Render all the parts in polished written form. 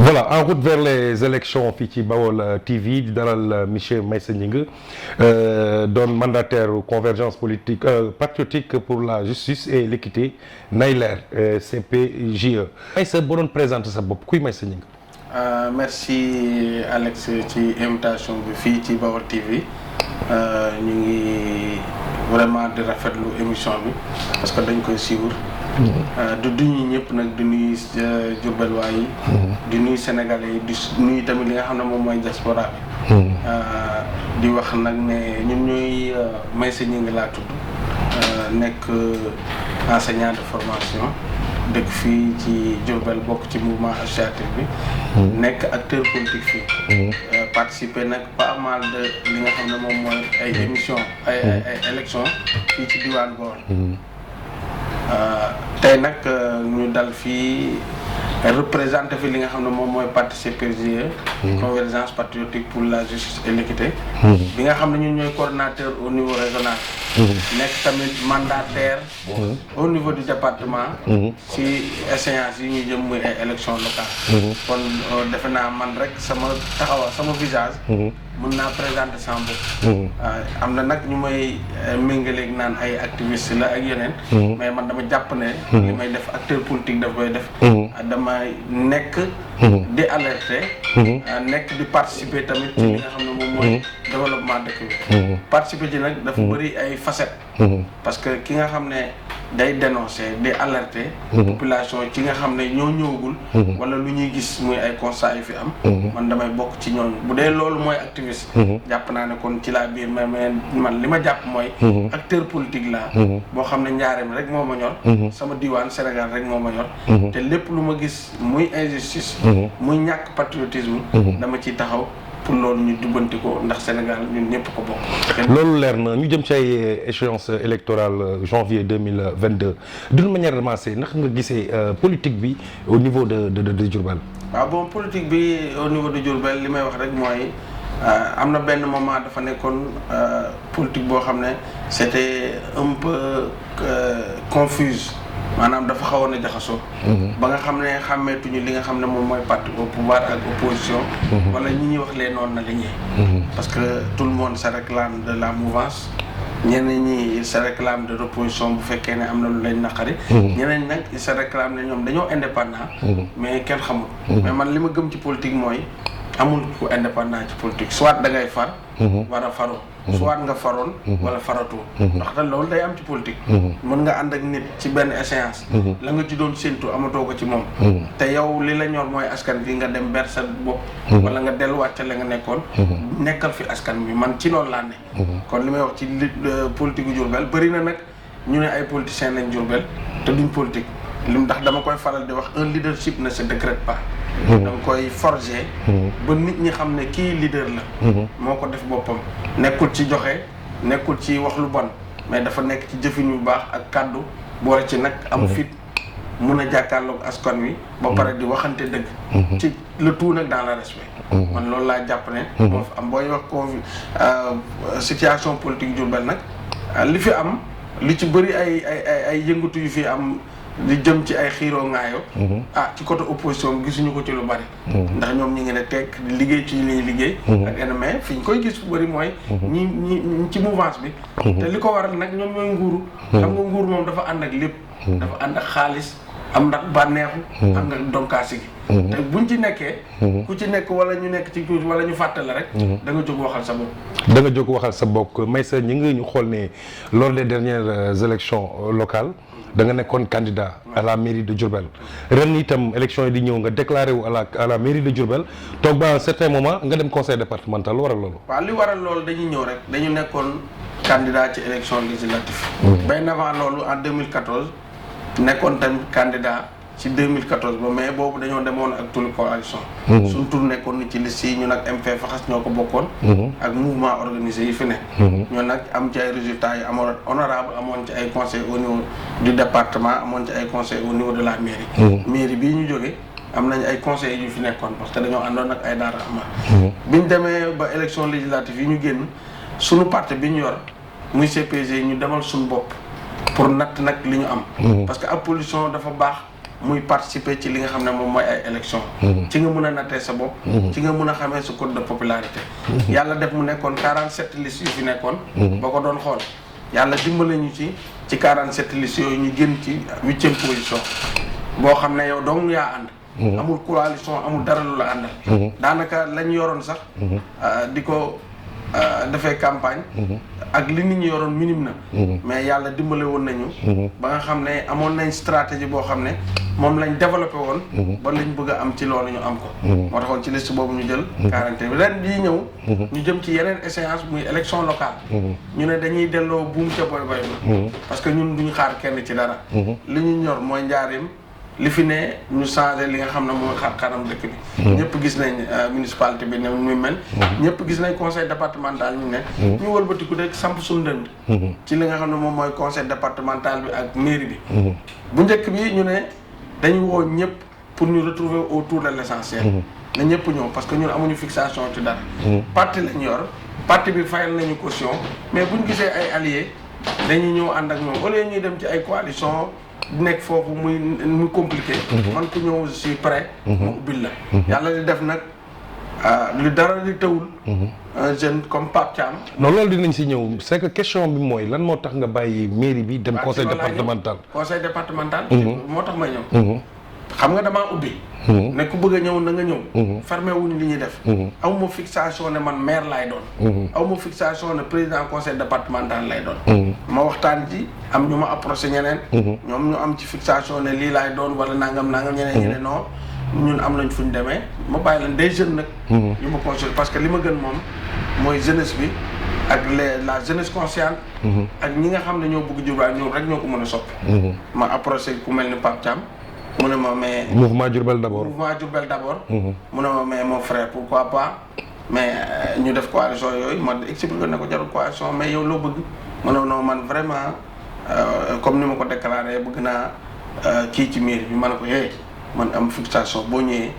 Voilà, en route vers les élections fii ci Baol TV di dalal monsieur Meissa Gningue doon mandataire convergence politique patriotique pour la justice et l'équité NAYLER CPJE. Meissa boo doon présenter sa bopp kuy Meissa Gningue. Merci Alex ci invitation bi fii ci Baol TV ñu ngi vraiment di rafetlu émission bi parce que dañ koy suivre. du nuyu ñëpp nag di nuyu Diourbel waa yi di nuyu Sénégalais yi di nuyu tamit li nga xam ne moom mooy diaspora bi di wax nag ne ñun ñooy Meissa Gningue laa tudd nekk enseignant de formation dëkk fii ci Diourbel bokk ci mouvement associatif bi nekk acteur politique fii participer nag pas mal de li nga xam ne moom mooy ay émission ay élection fii ci diwaan Baol tey nag ñu dal fii représenté fi li nga xam ne moom mooy parti CPJE convergence patriotique pour la justice et l'équité bi nga xam ne ñun ñooy coordonnateur au niveau régional nekk tamit mandataire au niveau du département ci échéance yi ñuy jëm muy ay élection locale kon defe naa man rek sama taxawa sama visage mën naa présenter sama bopp am na nag ñu may méngaleeg naan ay activiste la ak yeneen mais man dama jàpp ne li may def acteur politique daf koy def damay nekk di alerter nekk di participer tamit ci li nga xam ne moom mooy développement dëkk bi participer ci nag dafa bëri ay facettes parce que ki nga xam ne day dénoncer di alerter population ci nga xam ne ñoo ñëwagul wala lu ñuy gis muy ay constats yu fi am man damay bokk ci ñooñu bu dee loolu mooy activiste jàpp naa ne kon ci laa biir mais man li ma jàpp mooy acteur politique laa boo xam ne njaareem rek moo ma ñor sama diwaan Sénégal rek moo ma ñor te lépp lu ma gis muy injustice muy ñàkk patriotisme dama ciy taxaw pour loolu ñu dubbanti ko ndax Sénégal ñun ñëpp ko bokk. loolu leer na ñu jëm ci ay échéance électorale janvier 2022 d'une manière ramassée ndax nga gisee politique bi au niveau de Diourbel. waaw bon politique bi au niveau de Diourbel li may wax rek mooy am na benn moment dafa nekkoon politique boo xam ne c'était un peu confuse. maanaam dafa xawoon a jaxasoo ba nga xam ne xàmmeetuñu li nga xam ne moom mooy parti au pouvoir ak opposition wala ñi ñuy wax leen noonu na li ñee parce que tout le monde se réclame de la mouvance ñeneen ñi se réclame de l'opposition bu fekkee ne am na lu lañ naqari ñeneen nag se réclame ne ñoom dañoo indépendant mais kenn xamul mais man li ma gëm ci politique mooy amul ku indépendant ci politique soit da ngay far war a faroo soit nga faroon wala faratoo ndax te loolu day am ci politique mën nga ànd ak nit ci benn échéance la nga ci doon séntu amatoo ko ci moom te yow li la ñor mooy askan bi nga dem ber sa bopp wala nga delluwaat ca la nga nekkoon nekkal fi askan bi man ci loolu laa ne kon li may wax ci politique gu Diourbel bëri na nag ñu ne ay politiciens lañ Diourbel te duñ politique lim ndax dama koy faral di wax un leadership ne se décrète pas da nga koy forger ba nit ñi xam ne kii leader la moo ko def boppam nekkul ci joxe nekkul ci wax lu bon mais dafa nekk ci jëfin yu baax ak kàddu boole ci nag am fit mun a jàkkaarloog askan wi ba pare di waxante dëgg ci le tout nag dans le respect man loolu laa jàpp ne moo fi am booy wax situation politique Diourbel nag li fi am li ci bëri ay yëngatu yu fi am di jëm ci ay xiiroo ngaayo ci côté opposition gisuñu ko ci lu bari ndax ñoom ñi ngi ne teg liggéey ci li ñuy liggéey ak NMA fi ñu koy gis fu bari mooy ñi ci mouvance bi te li ko waral nag ñoom ñooy nguuru xam nga nguur moom dafa ànd ak lépp dafa ànd ak xaalis am ndax bànneexu am nga donkaasi gi te buñ ci nekkee ku ci nekk wala ñu nekk ci tuuti wala ñu fàttale rek da nga jóg waxal sa bopp da nga jóg waxal sa bopp Meissa Gningue ñu xool ne lors des dernières élections locales da nga nekkoon candidat à la mairie de Diourbel ren itam élection yi di ñëw nga déclaré wu à la mairie de Diourbel toog ba un certain moment nga dem conseil départemental lu waral loolu. waaw li waral loolu dañuy ñëw rek dañu nekkoon candidat ci élection législative bien avant loolu en 2014 nekkoon tamit candidat ci 2014 ba mais boobu dañoo demoon ak tuli coalition suñu tur nekkoon ni ci liste yi ñu nag MP Faxas ñoo ko bokkoon ak mouvement organisé yi fi ne ñoo nag am ci ay résultats yi amoon honorable amoon ci ay conseils au niveau du département amoon ci ay conseils au niveau de la mairie bii ñu jógee am nañ ay conseils yu fi nekkoon parce que dañoo àndoon ak ay daara ama biñ demee ba élection législative yi ñu génn suñu parti bi ñu yor muy CPG ñu demal suñu bopp pour natt nag li ñu am parce que opposition dafa baax muy participer ci li nga xam ne moom mooy ay élection ci nga mën a nattee sa bopp ci nga mën a xamee sa code de popularité yàlla def mu nekkoon 47 listes yu fi nekkoon boo ko doon xool yàlla dimbale ñu ci 47 listes yooyu ñu génn ci 8e position boo xam ne yow dong yaa ànd amul coalition amul dara lu la àndal daanaka lañ yoroon sax di ko dafay campagne ak li nit ñi yoroon minime na mais yàlla dimbale woon nañu ba nga xam ne amoon nañ stratégie boo xam ne moom lañ développé woon ba lañ bëgg a am ci loolu ñu am ko moo taxoon ci liste boobu ñu jël 41 ren bii ñëw ñu jëm ci yeneen échéance muy élection locale ñu ne dañuy delloo buum ca boy boy ba parce que ñun duñu xaar kenn ci dara li ñu ñor mooy njaareem li fi ne ñu changé li nga xam ne mooy xar kanam dëkk bi ñëpp gis nañ municipalité bi ne muy mel ñëpp gis nañ conseil départemental ñu ne ñu wëlbatiku rek samp suñu dënd ci li nga xam ne moom mooy conseil départemental bi ak mairie bi bu njëkk bi ñu ne dañu woo ñëpp pour ñu retrouver autour de l'essentiel na ñëpp ñëw parce que ñun amuñu fixation ci dara parti lañ yor parti bi fayal nañu caution mais buñ gisee ay alliés dañuy ñëw ànd ak ñoom au lieu ñuy dem ci ay coalition nekk foofu muy compliqué man ku ñëw je suis prêt mu ubbil la yàlla di def nag lu dara di tawul un jeune comme Pape Thiam non loolu dinañ si ñëw c'est que question bi mooy lan moo tax nga bàyyi mairie bi dem conseil départemental moo tax may ñëw xam nga damaa ubbi ne ku bëgg a ñëw na nga ñëw fermé wuñu li ñuy def aw ma fixation ne man maire lay doon aw ma fixation ne président conseil départemental lay doon ma waxtaan ci am ñu ma approché ñeneen ñoom ñu am ci fixation ne lii laay doon wala nangam ñeneen ñi ne non ñun am nañ fu ñu demee ma bàyyi leen des jeunes nag yu ma consulté parce que li ma gën moom mooy jeunesse bi ak la jeunesse consciente ak ñi nga xam ne ñoo bëgg Diourbel ñoom rek ñoo ko mën a soppi ma approché ku mel ni Pape Thiam mu ne ma mais mouvement Diourbel d'abord mu ne ma mais mon frère pourquoi pas mais ñu def coalition yooyu ma expliqué ne ko jarul coalition mais yow loo bëgg mu ne non man vraiment comme ni ma ko déclaré bëgg naa kii ci mairie bi ma ne ko man am fixation boo ñëwee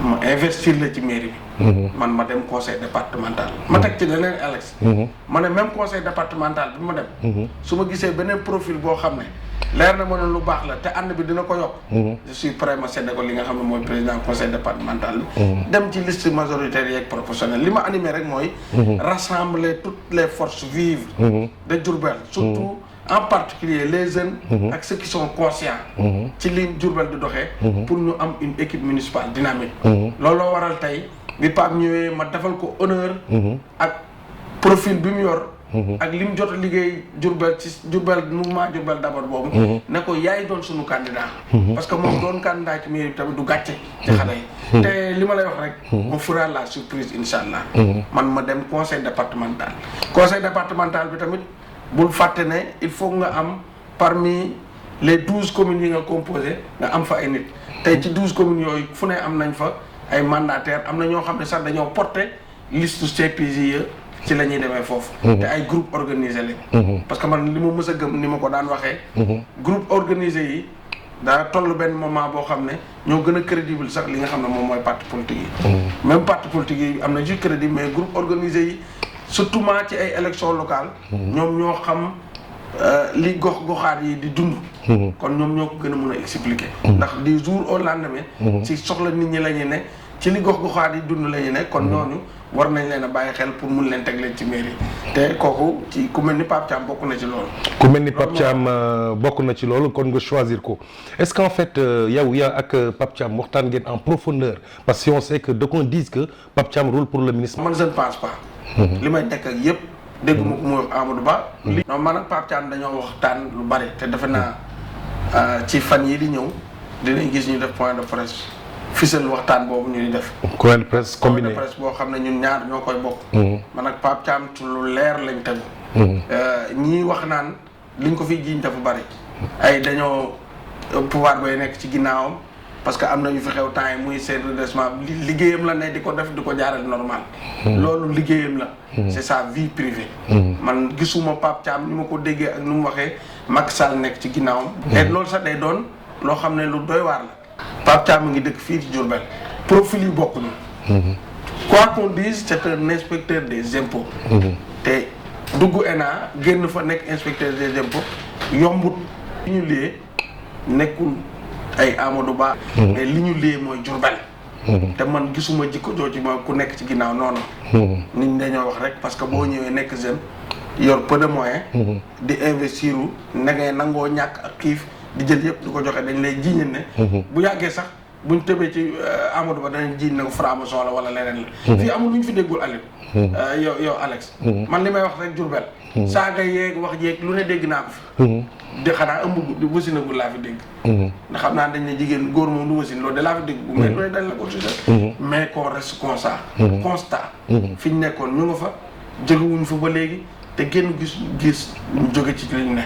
ma investir la ci mairie bi man ma dem conseil départemental ma teg ci leneen Alex ma ne même conseil départemental bi ma dem su ma gisee beneen profil boo xam ne leer na ma ne lu baax la te ànd bi dina ko yokk je suis prêt ma sedde ko li nga xam ne mooy président conseil départemental bi dem ci liste majoritaire yeeg proportionnelle li ma animé rek mooy rassembler toutes les forces vives de Diourbel surtout en particulier les jeunes ak ceux qui sont conscients ci li Diourbel di doxee pour ñu am une équipe municipale dynamique looloo waral tey bi Pape ñëwee ma defal ko honneur ak profil bi mu yor ak li mu jot a liggéey Diourbel ci Diourbel mouvement Diourbel d'abord boobu ne ko yaay doon suñu candidat parce que moom doon candidat ci mairie bi tamit du gàcce ci xale yi te li ma lay wax rek on fera la surprise inshallah man ma dem conseil départemental bi tamit bul fàtte ne il faut nga am parmi les 12 communes yi nga composé nga am fa ay nit tey ci 12 communes yooyu fu ne am nañ fa ay mandataires am na ñoo xam ne sax dañoo porté liste CPJ ci la ñuy demee foofu te ay groupe organisé lañ parce que man li ma mës a gëm ni ma ko daan waxee groupe organisé yi daa toll benn moment boo xam ne ñoo gën a crédible sax li nga xam ne moom mooy parti politique yi même parti politique yi am na ju crédible mais groupe organisé yi surtout ci ay élections locales ñoom ñoo xam li gox-goxaat yi di dund kon ñoom ñoo ko gën a mën a expliquer ndax du jour au lendemain ci soxla nit ñi la ñu ne ci li gox-goxaat yi dund la ñu ne kon ñooñu war nañ leen a bàyyi xel pour mun leen teg leen ci mairie te kooku ci ku mel ni Pape Thiam bokk na ci loolu ku mel ni Pape Thiam bokk na ci loolu kon nga choisir ko est-ce qu'en fait yow yaa ak Pape Thiam waxtaan ngeen en profondeur parce que on sait que d'aucuns disent que Pape Thiam roule pour le ministre. man je ne pense pas li may nekk ak yëpp dégg ma ko muy wax Amadou Ba non man ak Pape Thiam dañoo waxtaan lu bari te defe naa ci fan yi di ñëw dinañ gis ñu def point de presse fisal waxtaan boobu ñu di def point de presse combiné point de presse boo xam ne ñun ñaar ñoo koy bokk man ak Pape Thiam ci lu leer lañ tegu ñii wax naan liñ ko fiy jiiñ dafa bari ay dañoo pouvoir bay nekk ci ginnaawam parce que am na ñu fi xew temps yi muy seen redressement liggéeyam la ne di ko def di ko jaaral normal loolu liggéeyam la c'est sa vie privée man gisuma Pape Thiam ni ma ko déggee ak nu mu waxee Macky Sall nekk ci ginnaawam et loolu sax day doon loo xam ne lu doy waar la Pape Thiam ngi dëkk fii ci Diourbel profil yi bokk na quoi qu'on dise c'est un inspecteur des impôts te dugg ENA génn fa nekk inspecteur des impôts yombut ñu lee nekkul ay Amadou Ba. mais li ñu lée mooy Diourbel. te man gisuma jikko jooju ma ku nekk ci ginnaaw noonu. nit ñi dañoo wax rek parce que boo ñëwee nekk jeune yor peu de moyens. di investir na ngay nangoo ñàkk ak xiif di jël yëpp di ko joxe dañ lay jiiñal ne. bu yàggee sax buñ tëbee ci Amadou Ba danañ jiiñ ne ko franc-maçon la wala leneen la. fii amul lu ñu fi déggul Aliou. yow Alex. man li may wax rek Diourbel. saaga yeeg wax jeeg lu ne dégg naa ko fi. di xanaa ëmb di wasinagul laa fi dégg. ndax xam naa dañ ne jigéen góor moom du wasin loolu de laa fi dégg. bu mais dañ la ko tuddee. mais qu'on reste constat. fi ñu nekkoon ñu nga fa jógewuñu fa ba léegi te génn gis ñu jóge ci li ñu ne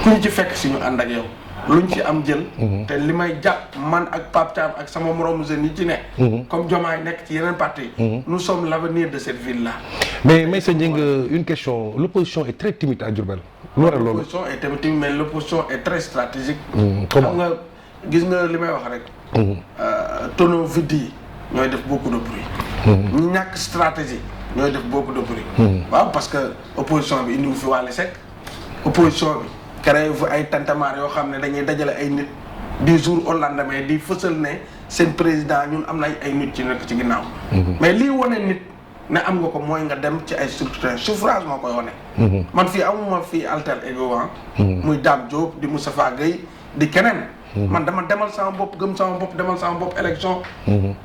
ku ñu ci fekk si ñu ànd ak yow luñ ci am jël. te li may jàpp man ak Pape Thiam ak sama moromu jeunes yi ci ne. comme Diomaye nekk ci yeneen parti nous sommes l'avenir de cette ville là. mais Meissa Gningue une question l'opposition est très timide à Diourbel. lu waral loolu l'opposition est très timide mais l'opposition est très stratégique. comment xam nga gis nga li may wax rek. tonneau vide yi ñooy def beaucoup de bruit. ñi ñàkk stratégie ñooy def beaucoup de bruit. waaw parce que opposition bi indiwu fi Wally Seck opposition bi. créé fu ay tantamar yoo xam ne dañuy dajale ay nit du jour au lendemain di fësal ne seen président ñun am na ay nit ci nekk ci ginnaaw. mais lii wane nit ne am nga ko mooy nga dem ci ay structure suffrage moo koy wane. man fii amuma fii alter ego muy Dame Diop di Moustapha Gueye di keneen. man dama demal sama bopp gëm sama bopp demal sama bopp élection.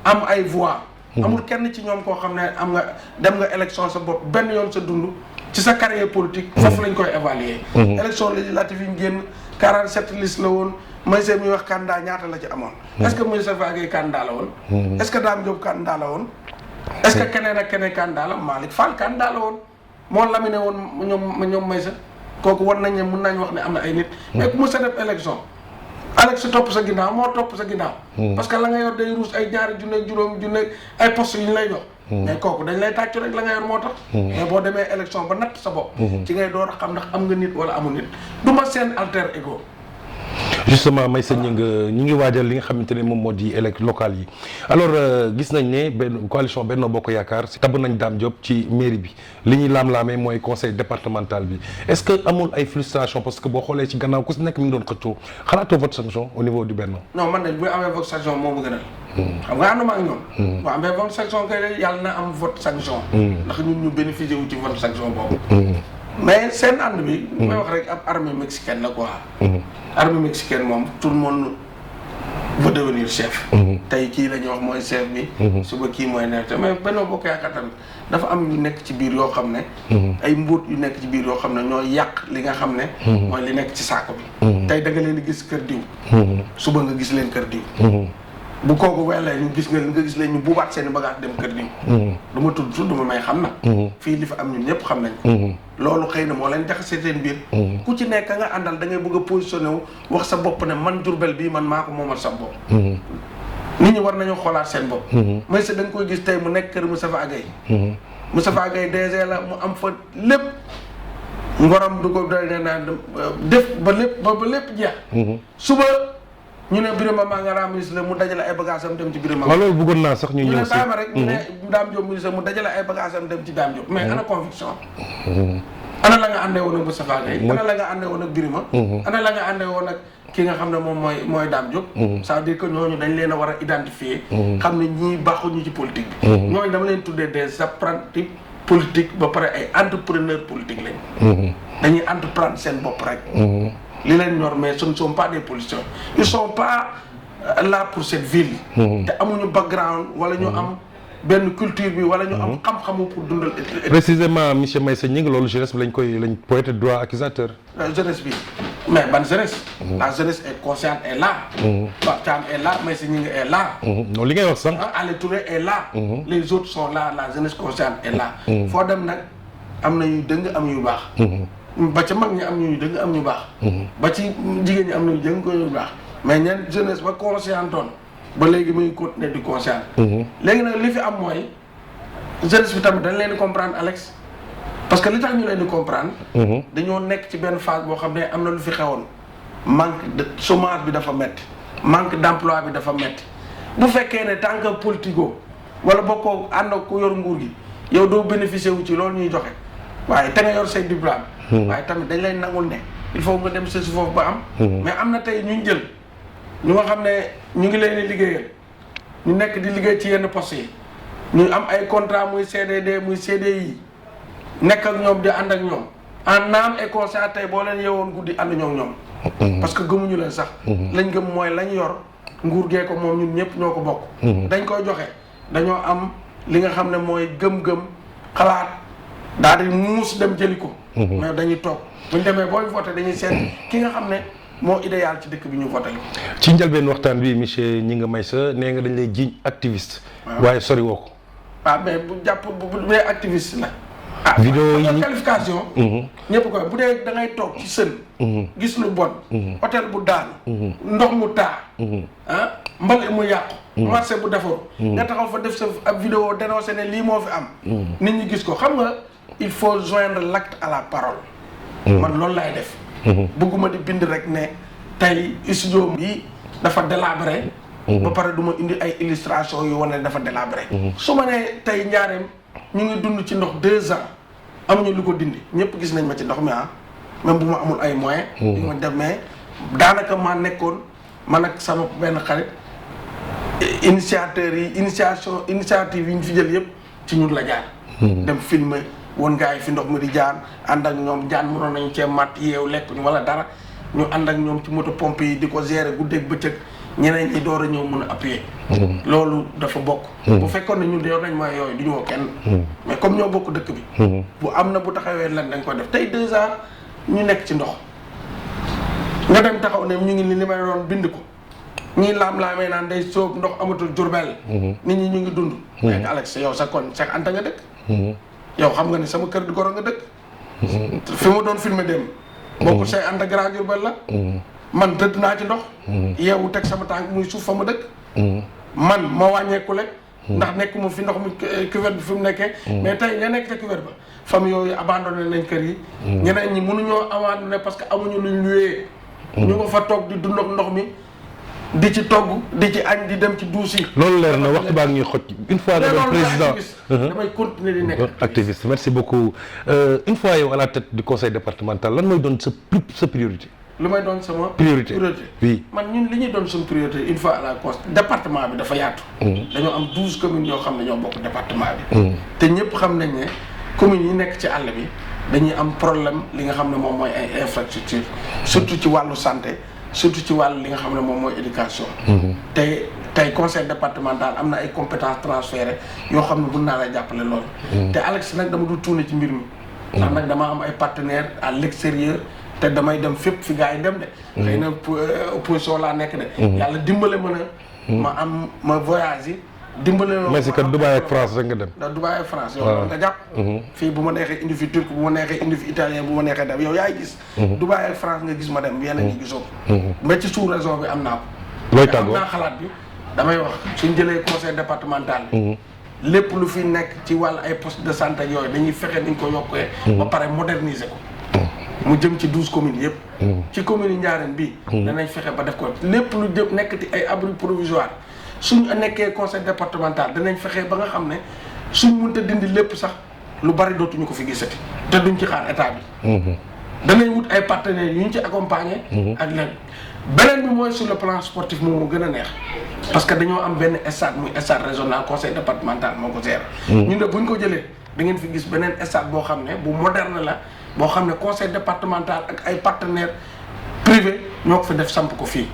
am ay voix. amul kenn ci ñoom koo xam ne am nga dem nga élection sa bopp benn yoon sa dund. ci sa carrière politique foofu lañ koy évaluer. élection législative yi ñu génn 47 listes la woon Meissa mi wax candidat ñaata la ci amoon. est-ce que Moustapha Gueye candidat la woon. est-ce que Dame Diop candidat la woon. est-ce que keneen ak keneen candidat la Malick Fall candidat la woon moo laminé woon ñoom Meissa kooku war nañ ne mun nañ wax ne am na ay nit. mais ku mës a def élection. Alex topp sa ginnaaw moo topp sa ginnaaw. parce que la nga yor day ruus ay ñaari junne juróom junne ay postes yu ñu lay jox. mais kooku dañ lay tàccu rek la nga yor moo tax. mais boo demee élection ba natt sa bopp. ci ngay door a xam ndax am nga nit wala amul nit du ma seen alter ego. justement Meissa Gningue ñi ngi waajal li nga xamante ne moom moo di élections locales yi alors gis nañ ne benn coalition Benno Bokk Yaakaar tabb nañ Dame Diop ci mairie bi li ñuy laam-laamee mooy conseil départemental bi est-ce que amul ay frustration parce que boo xoolee ci gannaaw ku si nekk mi ngi doon xëccoo xalaatoo vote sanction au niveau du Benno. non man de bu amee vote sanction moo ma gënal. xam nga ànduma ak ñoom. bu amee vote sanction kay yàlla na am vote sanction. ndax ñun ñu bénéficier wu ci vote sanction boobu. mais seen ànd bi. may wax rek ab armée mexicaine la quoi. armée mexicaine moom tout le monde va devenir chef. tey kii la ñuy wax mooy chef bi. suba kii mooy nekk mais Benno Bokk Yaakaar tamit dafa am yu nekk ci biir yoo xam ne. ay mbuut yu nekk ci biir yoo xam ne ñooy yàq li nga xam ne. mooy li nekk ci saako bi. tey da nga leen di gis kër diw. suba nga gis leen kër diw. bu kooku welee ñu gis nga gis leen ñu buubaat seen bagage dem kër diw. du ma tudd ma may xam na. fii li fa am ñun ñëpp xam nañ. loolu xëy na moo leen jaxase seen biir. ku ci nekk nga àndal da ngay bëgg a positionné wu wax sa bopp ne man Diourbel bii man maa ko moomal sa bopp. nit ñi war nañu xoolaat seen bopp. Meissa da nga koy gis tey mu nekk kër Moustapha Gueye. Moustapha Gueye DG la mu am fa lépp ngoram du ko def ba lépp jeex. suba ñu ne Birima Mangara ministre la mu dajale ay bagages am dem ci Birima. waaw loolu bëggoon naa sax ñu ñëw si ñu ne Bama rek ñu ne Dame Diop ministre mu dajale ay bagages am dem ci Dame Diop mais ana conviction. ana la nga àndee woon ak Moustapha Gueye. ana la nga àndee woon ak Birima. ana la nga àndee woon ak ki nga xam ne moom mooy Dame Diop. ça veut dire que ñooñu dañ leen a war a identifier. xam ne ñii baaxuñu ci politique bi. ñooñu dama leen tuddee des apprentis politiques ba pare ay entrepreneurs politiques lañ. dañuy entreprendre seen bopp rek. li leen ñor mais ce ne sont pas des politiciens ils sont pas là pour cette ville. te amuñu background wala ñu am benn culture bi wala ñu am xam-xamu pour dundal. précisément monsieur Meissa Gningue loolu jeunesse bi lañ poète droit accusateur. jeunesse bi mais ban jeunesse. la jeunesse est consciente est là. Pape Thiam est là Meissa Gningue est là. non li ngay wax sànq. Ali Touré est là. les autres sont là la jeunesse consciente est là. foo dem nag am na yu dëng am yu baax. ba ca mag ñi am ñu dëgg am ñu baax. ba ci jigéen ñi am nañu dëgg ko ñu baax mais ñenn jeunesse ba conscientoon ba léegi muy continuer di conscient. léegi nag li fi am mooy jeunesse bi tamit dañ leen di comprendre Alex parce que li tax ñu leen di comprendre. dañoo nekk ci benn phase boo xam ne am na lu fi xewoon manque de chômage bi dafa metti manque d'emploi bi dafa metti bu fekkee ne tant que politico wala bokkoo ànd ak ku yor nguur gi yow doo bénéficier wu ci loolu ñuy joxe waaye te nga yor say diplôme. waaye tamit dañ lay nangul ne il faut nga dem sa si foofu ba am. mais am na tey ñu jël ñu nga xam ne ñu ngi leen di liggéeyal ñu nekk di liggéey ci yenn postes yi ñu am ay contrat muy CDD muy CDI nekk ak ñoom di ànd ak ñoom en âme et conscience tey boo leen yeewoon guddi ànd ñoom parce que gëmuñu leen sax lañ gëm mooy lañ yor nguur gee ko moom ñun ñëpp ñoo ko bokk dañ koy joxe dañoo am li nga xam ne mooy gëm-gëm xalaat daal di muus dem jëli ko mais dañuy toog buñ demee booy voté dañuy seet ki nga xam ne moo idéal ci dëkk bi ñu voté ci njëlbeen waxtaan bi monsieur Gningue Meissa nee nga dañ lay jiiñ activiste waaye sori woo ko mais bu jàpp bu dee activiste la vidéo yi qualification ñëpp koy bu dee da ngay toog ci sën gis lu bon hôtel bu daanu ndox mu taa mbali mu yàqu marché bu defaru nga taxaw fa def sa ab vidéo dénoncé ne lii moo fi am nit ñi gis ko xam nga il faut joindre l'acte à la parole man loolu laay def bëgguma di bind rek ne tey studio bi dafa délabré ba pare du ma indi ay illustration yu wane dafa délabré su ma nee tey njaareem ñu ngi dund ci ndox 2 ans amuñu lu ko dindi ñëpp gis nañ ma ci ndox mi même bu ma amul ay moyens yu ma demee daanaka maa nekkoon man ak sama benn xarit initiative yi ñu fi jël yëpp ci ñun la jaar dem filmer woon gars yi fi ndox mi di jaan ànd ak ñoom jaan mënoon nañu cee matt yeew lekk ñu wala dara ñu ànd ak ñoom ci moto pompe yi di ko gérer guddeeg bëccëg ñeneen ñi door a ñëw mën a appuyer loolu dafa bokk bu fekkoon ne ñun de yor nañ mooy yooyu du ñu woo kenn mais comme ñoo bokk dëkk bi bu am na bu taxawee lan dañ ko def tey 2 ans ñu nekk ci ndox nga dem taxaw ne ñu ngi li may doon bind ko ñii laam-laamee naan day soob ndox amatul Jurbel nit ñi ñu ngi dund mais Alex yow sa kon Cheikh Anta nga dëkk yow xam nga ne sama kër di goro nga dëkk fi ma doon filmer dem bokkul Cheikh Anta Grand Jurbel la man tëdd naa ci ndox yeewu teg sama tànk muy suuf fa ma dëkk man ma wàññeeku lekk ndax nekkuma fi ndox mi cuvette bi fi mu nekkee mais tey ña nekk ca cuvette ba famille yooyu abandonné nañ kër yi ñeneen ñi mënuñoo abandonné parce que amuñu luñ luwee ñu nga fa toog di dund ak ndox mi di ci togg di ci añ di dem ci duus yi loolu leer na waxtu baa ngi xoj une fois nga doon président damay continuer di nekk activiste merci beaucoup une fois yow à la tête du conseil départemental lan mooy doon sa priorité lu may doon sama priorité oui man ñun li ñuy doon suñu priorité une fois à la cause département bi dafa yaatu dañoo am 12 communes yoo xam ne ñoo bokk département bi te ñëpp xam nañ ne communes yi nekk ci àll bi dañuy am problème li nga xam ne moom mooy ay infrastructure surtout ci wàllu santé surtout ci wàllu li nga xam ne moom mooy éducation tey conseil départemental am na ay compétences transférées yoo xam ne mun naa lay jàppale loolu te Alex nag dama du tuune ci mbir mi ndax nag dama am ay partenaires à l'extérieur te damay dem fépp fi gars yi dem de xëy na opposition laa nekk de yàlla dimbale ma am ma voyage yi dimbale mais si kat Dubaï ak France rek nga dem ndax Dubaï ak France yow nga jàpp fii bu ma neexee indi fi turc bu ma neexee indi fi italien bu ma neexee dem yow yaay gis Dubaï ak France nga gis ma dem yeneen ñi gisoo mais ci sous région bi am naa ko looy tàggoo am naa xalaat bi damay wax suñ jëlee conseil départemental bi lépp lu fi nekk ci wàllu ay poste de santé ak yooyu dañuy fexe niñ ko yokkee ba pare moderniser ko mu jëm ci 12 communes yëpp ci commune yi Ndiarème bi danañ fexe ba def ko lépp lu jëm nekk ci ay abri provisoire suñ nekkee conseil départemental danañ fexe ba nga xam ne suñ mënta dindi lépp sax lu bari dootuñu ko fi gisati te duñ ci xaar état bi danañ wut ay partenaires yu ñu ci accompagner ak leen beneen bi mooy sur le plan sportif moom moo gën a neex parce que dañoo am benn stade muy stade régional conseil départemental moo ko géré ñun de buñ ko jëlee da ngeen fi gis beneen stade boo xam ne bu moderne la boo xam ne conseil départemental ak ay partenaires privés ñoo ko fi def samp ko fii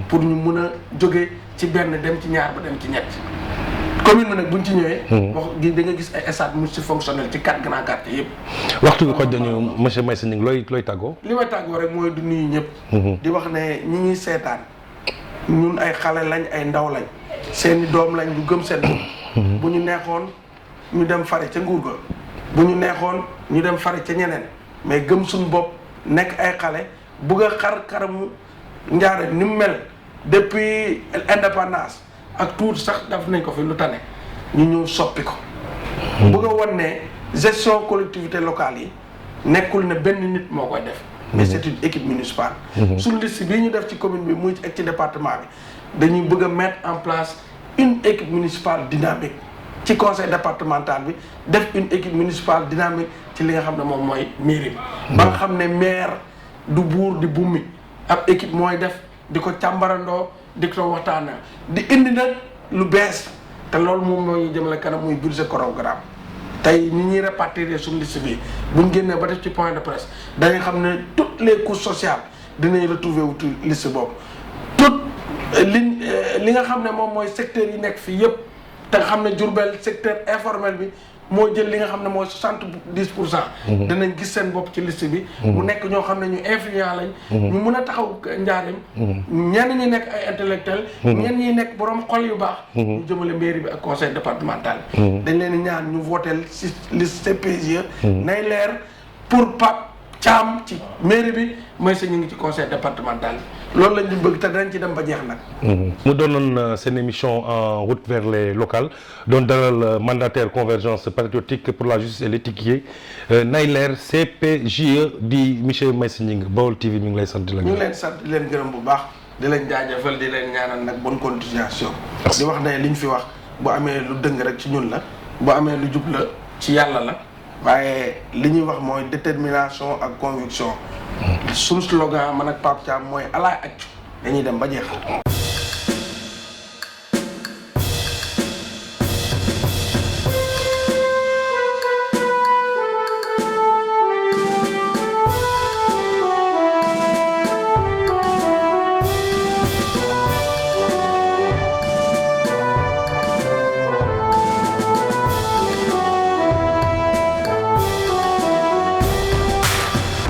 pour ñu mun a jógee ci benn dem ci ñaar ba dem ci ñett commune bi nag buñ ci ñëwee wax da nga gis ay stade multifonctionnel ci 4 grands quartiers yëpp waxtu bi xoj dañu monsieur Meissa Gningue looy tàggoo li may tàggoo rek mooy du nuyu ñëpp di wax ne ñi ñuy seetaan ñun ay xale lañ ay ndaw lañ seeni doom lañ du gëm seen bu ñu neexoon ñu dem fare ca nguur ga bu ñu neexoon ñu dem fare ca ñeneen mais gëm suñu bopp nekk ay xale bugg a xar karamu Ndiarème ni mu mel depuis indépendance ak tuuti sax daf nañ ko fi lu tane ñu ñëw soppi ko bugg a wan ne gestion collectivité locale yi nekkul ne benn nit moo koy def mais c'est une équipe municipale suñu liste bii ñu def ci commune bi muy ak ci département bi dañuy bëgg a mettre en place une équipe municipale dynamique ci conseil départemental bi def une équipe municipale dynamique ci li nga xam ne moom mooy mairie bi ba nga xam ne maire du buur di bummi ab équipe mooy def di ko càmbarandoo di ko waxtaanee di indi nag lu bees te loolu moom moo ñu jëmale kanam muy budget programme tey ni ñuy répartir suñu liste bi buñ génnee ba def ci point de presse dañuy xam ne toutes les couches sociales dinañ retrouver wu liste boobu tout li nga xam ne moom mooy secteur yi nekk fii yëpp te nga xam ne Diourbel secteur informel bi moo jël li nga xam ne mooy 70%. danañ gis seen bopp ci liste bi. mu nekk ñoo xam ne ñu influent lañ. ñu mun a taxaw njaarim. ñenn ñi nekk ay intellectuel. ñenn ñi nekk borom xol yu baax. ñu jëmale mairie bi ak conseil départemental. dañ leen di ñaan ñu votel si liste CPGE. nay leer pour Pape Thiam ci mairie bi Meissa ñu ngi ci conseil départemental loolu lañ ñu bëgg te danañ ci dem ba jeex nag. mu doonoon seen émission en route vers les locales doon dalal mandataire convergence patriotique pour la justice et l'équité nay leer CPJE di monsieur Meissa Gningue Baol TV mi ngi lay sant di la. ñu ngi leen sant di leen gërëm bu baax di leen jaajëfal di leen ñaanal nag bonne continuation. di wax ne liñ fi wax bu amee lu dëng rek ci ñun la bu amee lu jub la ci yàlla la. waaye li ñuy wax mooy détermination ak conviction suñu slogan man ak Pape Thiam mooy alaay accu dañuy dem ba jeex